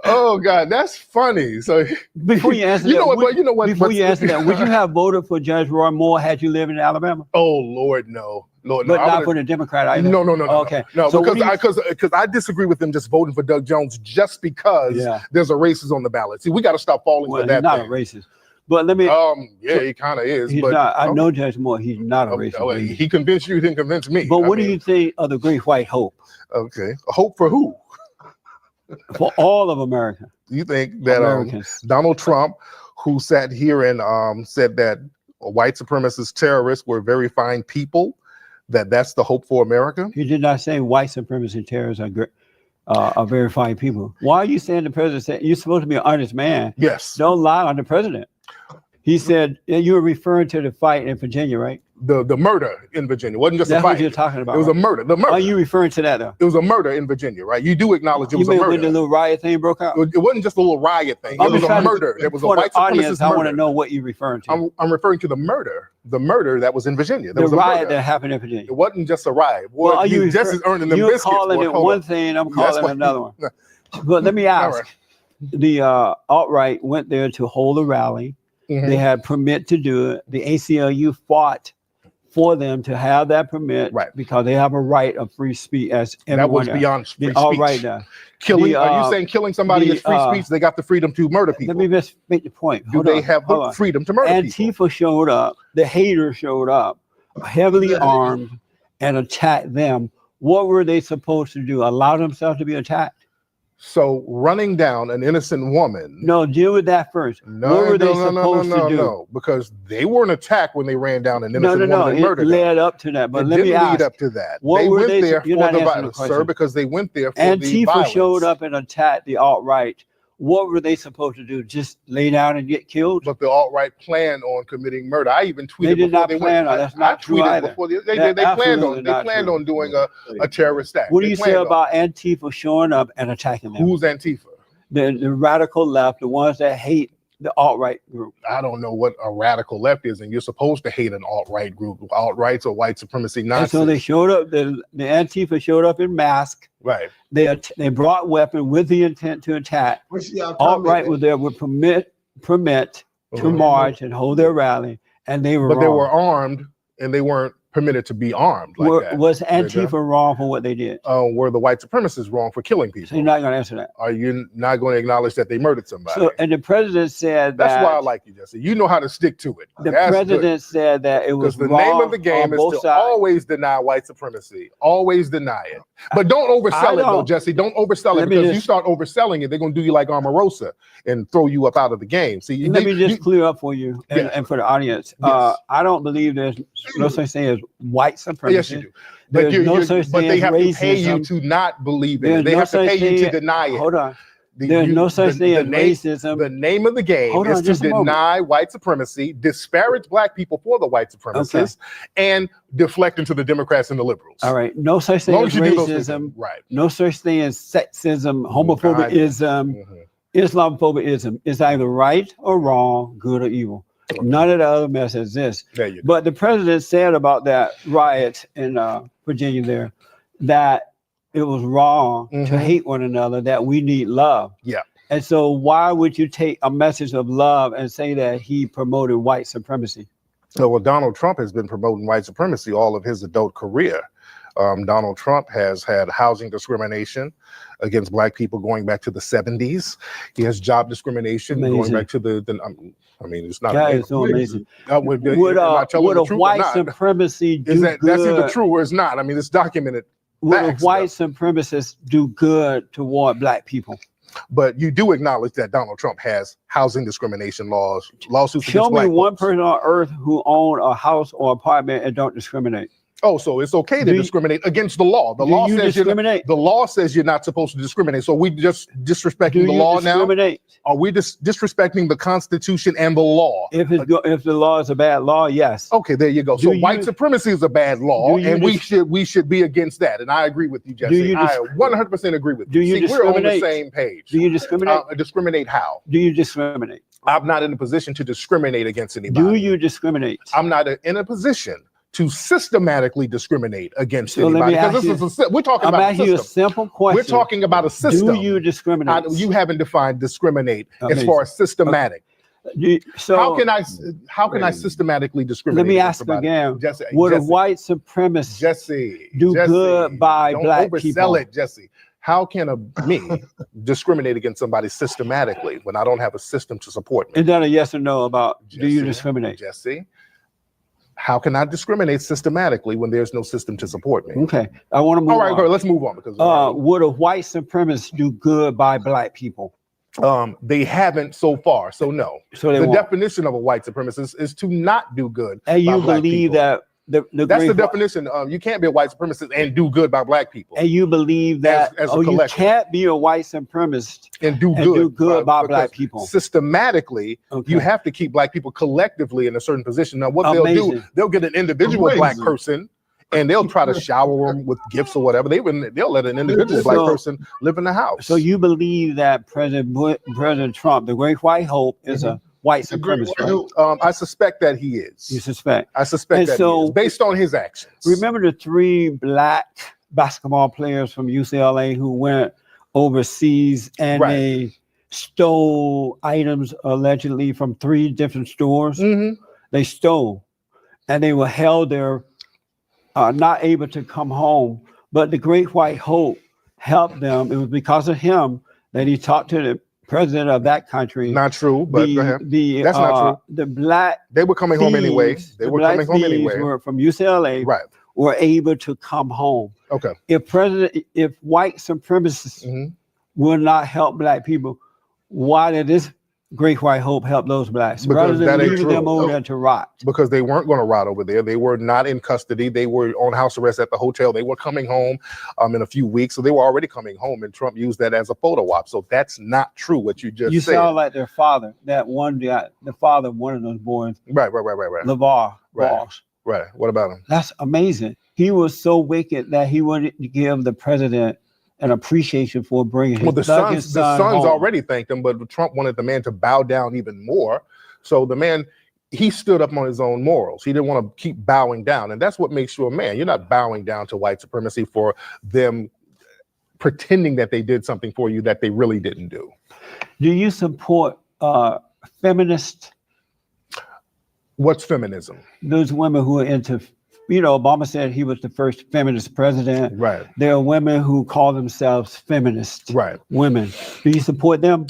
C: Oh God, that's funny. So
B: before you answer Before you answer that, would you have voted for Judge Roy Moore had you lived in Alabama?
C: Oh Lord, no.
B: But not for the Democrat either.
C: No.
B: Okay.
C: No, so because I disagree with them just voting for Doug Jones just because there's a racist on the ballot. See, we got to stop falling for that.
B: He's not a racist. But let me.
C: Yeah, he kind of is.
B: He's not. I know Judge Moore. He's not a racist.
C: He convinced you. He didn't convince me.
B: But what do you think of the Great White Hope?
C: Okay, a hope for who?
B: For all of America.
C: You think that Donald Trump, who sat here and said that white supremacist terrorists were very fine people, that's the hope for America?
B: He did not say white supremacist terrorists are very fine people. Why are you saying the president said you're supposed to be an honest man?
C: Yes.
B: Don't lie on the president. He said you were referring to the fight in Virginia, right?
C: The murder in Virginia wasn't just
B: That's
C: a fight.
B: What you're talking about.
C: It was a murder. The murder.
B: Are you referring to that though?
C: It was a murder in Virginia, right? You do acknowledge it was a murder.
B: When the little riot thing broke out?
C: It wasn't just a little riot thing. It was a murder. There was a white supremacist murder.
B: I want to know what you're referring to.
C: I'm referring to the murder that was in Virginia. There was a
B: riot that happened in Virginia.
C: It wasn't just a riot.
B: Well, are you
C: just as earning them biscuits?
B: You're calling it one thing, I'm calling it another one. But let me ask. The alt-right went there to hold a rally. Mm-hmm. They had permit to do it. The ACLU fought for them to have that permit, right? Because they have a right of free speech as everyone.
C: That was beyond free speech.
B: All right now.
C: Killing? Are you saying killing somebody is free speech? They got the freedom to murder people.
B: Let me just make the point.
C: Do they have the freedom to murder people?
B: Antifa showed up. The haters showed up, heavily armed, and attacked them what were they supposed to do? Allow themselves to be attacked?
C: So running down an innocent woman.
B: No, deal with that first.
C: No,
B: what were they
C: no,
B: supposed to do?
C: No, because they weren't attacked when they ran down an innocent woman and
B: It
C: murdered her.
B: led up to that. But
C: It
B: let me
C: didn't
B: ask,
C: lead up to that.
B: what
C: They
B: were
C: went
B: they?
C: there
B: You're
C: for
B: not
C: the
B: answering
C: violence,
B: the
C: sir,
B: question.
C: because they went there for the
B: Antifa
C: violence.
B: showed up and attacked the alt-right. What were they supposed to do? Just lay down and get killed?
C: But the alt-right planned on committing murder. I even tweeted
B: They did
C: before
B: not
C: they
B: plan
C: went.
B: on. That's not true either.
C: Before they
B: That's
C: planned
B: absolutely
C: on doing a terrorist act.
B: What do
C: They
B: you say
C: planned on
B: about Antifa showing up and attacking them?
C: Who's Antifa?
B: The radical left, the ones that hate the alt-right group.
C: I don't know what a radical left is, and you're supposed to hate an alt-right group. Alt-rights or white supremacy nonsense.
B: And so they showed up. The Antifa showed up in mask.
C: Right.
B: They brought weapon with the intent to attack. Alt-right was there with permit to march and hold their rally, and they were.
C: But
B: wrong.
C: they were armed, and they weren't permitted to be armed like that.
B: Was Antifa wrong for what they did?
C: Were the white supremacists wrong for killing people?
B: So you're not going to answer that.
C: Are you not going to acknowledge that they murdered somebody?
B: So, and the president said
C: that's why I like you, Jesse. You know how to stick to it.
B: The president said that it was
C: because the name of the game is to always deny white supremacy. Always deny it. But don't oversell it, though, Jesse. Don't oversell it, because you start overselling it, they're going to do you like Omarosa and throw you up out of the game. See,
B: let me just clear up for you and for the audience.
C: Yes.
B: I don't believe there's no such thing as white supremacy.
C: Yes, you do. But, but they have to pay you to not believe it. They have to pay you to deny it.
B: Hold on. There's no such thing as racism.
C: The name of the game is to deny white supremacy, disparage black people for the white supremacists, and deflect into the Democrats and the liberals.
B: All right. No such thing as racism.
C: Right.
B: No such thing as sexism, homophobism, Islamophobism. It's either right or wrong, good or evil. None of the other mess exists. But the president said about that riot in Virginia there that it was wrong to hate one another, that we need love.
C: Yeah.
B: And so why would you take a message of love and say that he promoted white supremacy?
C: Well, Donald Trump has been promoting white supremacy all of his adult career. Donald Trump has had housing discrimination against black people going back to the 70s. He has job discrimination going back to I mean, it's not.
B: That is so amazing. Would a white supremacy do good?
C: That's either true or it's not. I mean, it's documented.
B: Would a white supremacist do good toward black people?
C: But you do acknowledge that Donald Trump has housing discrimination lawsuits.
B: Show me one person on earth who own a house or apartment and don't discriminate.
C: Oh, so it's okay to discriminate against the law. The law says the law says you're not supposed to discriminate. So we just disrespecting the law now? Are we disrespecting the Constitution and the law?
B: If the law is a bad law, yes.
C: Okay, there you go. So white supremacy is a bad law, and we should be against that. And I agree with you, Jesse. I 100% agree with you. See, we're on the same page.
B: Do you discriminate?
C: Discriminate how?
B: Do you discriminate?
C: I'm not in a position to discriminate against anybody.
B: Do you discriminate?
C: I'm not in a position to systematically discriminate against anybody. Because we're talking about a system.
B: You a simple question.
C: We're talking about a system.
B: Do you discriminate?
C: You haven't defined discriminate as far as systematic.
B: So
C: how can I systematically discriminate?
B: Let me ask again.
C: Jesse,
B: would a white supremacist do good by black people?
C: Don't oversell it, Jesse. How can me discriminate against somebody systematically when I don't have a system to support me?
B: Is that a yes or no about do you discriminate?
C: Jesse, how can I discriminate systematically when there's no system to support me?
B: Okay, I want to move on.
C: All right, let's move on. Because
B: would a white supremacist do good by black people?
C: They haven't so far, so no.
B: So
C: the definition of a white supremacist is to not do good.
B: And you believe that
C: that's the definition. You can't be a white supremacist and do good by black people.
B: And you believe that you can't be a white supremacist
C: and do good
B: by black people.
C: Systematically, you have to keep black people collectively in a certain position. Now, what they'll do, they'll get an individual black person and they'll try to shower them with gifts or whatever. They'll let an individual black person live in the house.
B: So you believe that President Trump, the great white hope, is a white supremacist, right?
C: I suspect that he is.
B: You suspect?
C: I suspect that he is, based on his actions.
B: Remember the 3 black basketball players from UCLA who went overseas and they stole items allegedly from 3 different stores? They stole, and they were held there, not able to come home. But the great white hope helped them. It was because of him that he talked to the president of that country.
C: Not true, but go ahead. That's not true.
B: The black
C: they were coming home anyway. They were coming home anyway.
B: Were from UCLA.
C: Right.
B: were able to come home.
C: Okay.
B: If white supremacists
C: Mhm.
B: will not help black people, why did this great white hope help those blacks?
C: Because
B: Rather than
C: that ain't
B: leaving
C: true.
B: them over there to rot.
C: Because they weren't going to rot over there. They were not in custody. They were on house arrest at the hotel. They were coming home in a few weeks. So they were already coming home, and Trump used that as a photo op. So that's not true what you just said.
B: You sound like their father, that one guy, the father of one of those boys.
C: Right.
B: LeVar.
C: Right.
B: Walsh.
C: Right. What about him?
B: That's amazing. He was so wicked that he wanted to give the president an appreciation for bringing his,
C: the sons
B: home.
C: already thanked him, but Trump wanted the man to bow down even more. So the man, he stood up on his own morals. He didn't want to keep bowing down. And that's what makes you a man. You're not bowing down to white supremacy for them pretending that they did something for you that they really didn't do.
B: Do you support feminists?
C: What's feminism?
B: Those women who are into, Obama said he was the first feminist president.
C: Right.
B: There are women who call themselves feminists.
C: Right.
B: Women. Do you support them?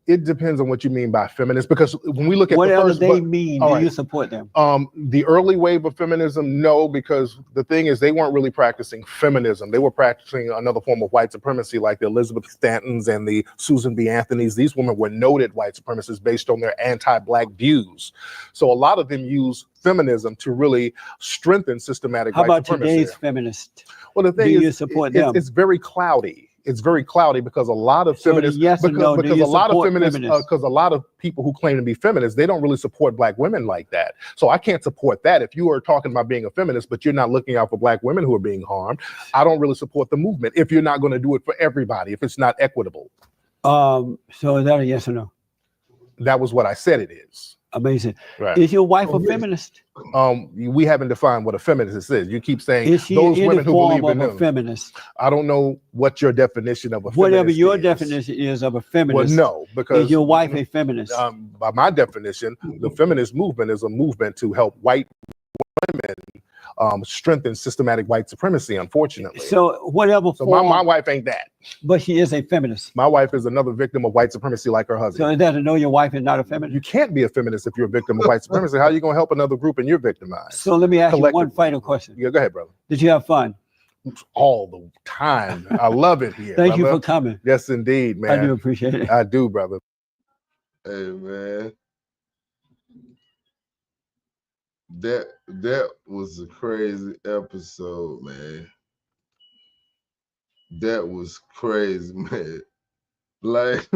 C: It depends on what you mean by feminist, because when we look at
B: whatever
C: the first,
B: they mean,
C: do
B: you support them?
C: The early wave of feminism, no, because the thing is they weren't really practicing feminism. They were practicing another form of white supremacy, like the Elizabeth Stantons and the Susan B. Anthonys. These women were noted white supremacists based on their anti-black views. So a lot of them use feminism to really strengthen systematic white supremacy. How about today's
B: feminists?
C: Well, the thing
B: do
C: is,
B: you support them?
C: It's very cloudy. It's very cloudy because a lot of feminists, because a lot of people who claim to be feminists, they don't really support black women like that. So I can't support that. If you are talking about being a feminist, but you're not looking out for black women who are being harmed, I don't really support the movement if you're not going to do it for everybody, if it's not equitable.
B: So is that a yes or no?
C: That was what I said it is.
B: Amazing.
C: Right.
B: Is your wife a feminist?
C: We haven't defined what a feminist is. You keep saying
B: is she
C: those
B: in
C: women who believe in them.
B: A feminist?
C: I don't know what your definition of a
B: whatever
C: feminist
B: your
C: is.
B: definition is of a feminist.
C: Well, no, because
B: is your wife a feminist?
C: By my definition, the feminist movement is a movement to help white women strengthen systematic white supremacy, unfortunately.
B: So whatever.
C: So my wife ain't that.
B: But she is a feminist.
C: My wife is another victim of white supremacy like her husband.
B: So is that to know your wife is not a feminist?
C: You can't be a feminist if you're a victim of white supremacy. How are you going to help another group and you're victimized?
B: So let me ask you one final question.
C: Yeah, go ahead, brother.
B: Did you have fun?
C: All the time. I love it here.
B: Thank you for coming.
C: Yes, indeed, man.
B: I do appreciate it.
C: I do, brother.
A: Hey, man. That was a crazy episode, man. That was crazy, man. Like,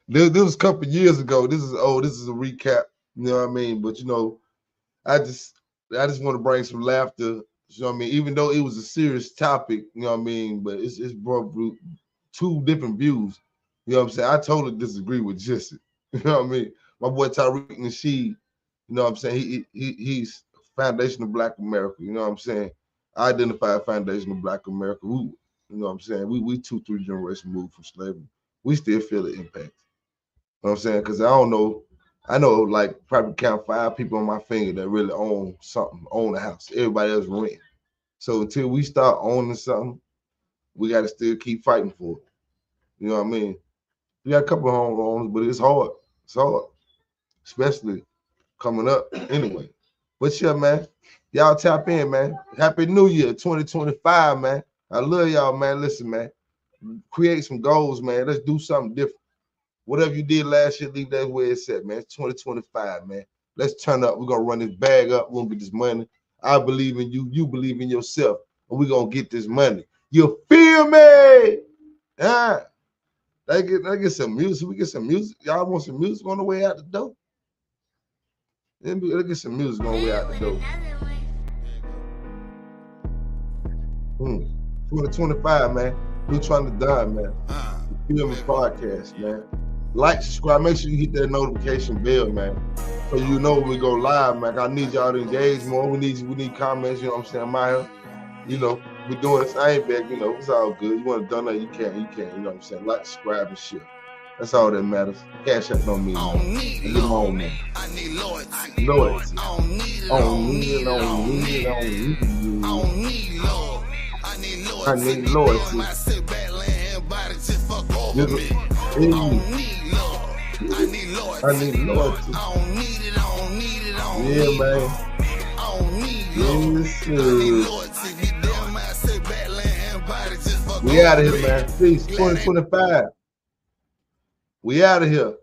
A: this was a couple of years ago. This is a recap. You know what I mean? But I just want to bring some laughter. You know what I mean? Even though it was a serious topic, you know what I mean? But it's brought two different views. You know what I'm saying? I totally disagree with Jesse. You know what I mean? My boy Tariq Nasheed, you know what I'm saying? He's foundation of Black America. You know what I'm saying? I identify a foundation of Black America. You know what I'm saying? We 2-3 generations moved from slavery. We still feel the impact. You know what I'm saying? Because I know like probably count 5 people on my finger that really own something, own a house. Everybody else rent. So until we start owning something, we got to still keep fighting for it. You know what I mean? We got a couple of homeowners, but it's hard. It's hard, especially coming up anyway. But yeah, man, y'all tap in, man. Happy New Year, 2025, man. I love y'all, man. Listen, man, create some goals, man. Let's do something different. Whatever you did last year, leave that where it's at, man. It's 2025, man. Let's turn up. We're going to run this bag up. We're going to get this money. I believe in you. You believe in yourself. And we're going to get this money. You feel me? Yeah. Let's get some music. We get some music. Y'all want some music on the way out the door? Let's get some music on the way out the door. 2025, man. We're trying to die, man. Feel me podcast, man. Like, subscribe. Make sure you hit that notification bell, man. So you know when we go live, man. I need y'all to engage more. We need comments. You know what I'm saying? I'm out here. We're doing this. I ain't back. It's all good. You want to donate? You can. You know what I'm saying? Like, subscribe, and share. That's all that matters. Cash up on me. I don't need love, man. I need loyalty. I don't need love. I need loyalty. I sit back, lay everybody just fuck over me. I don't need love. I need loyalty. I don't need it. Yeah, man. We out of here, man. Peace. 2025. We out of here.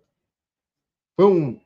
A: Boom.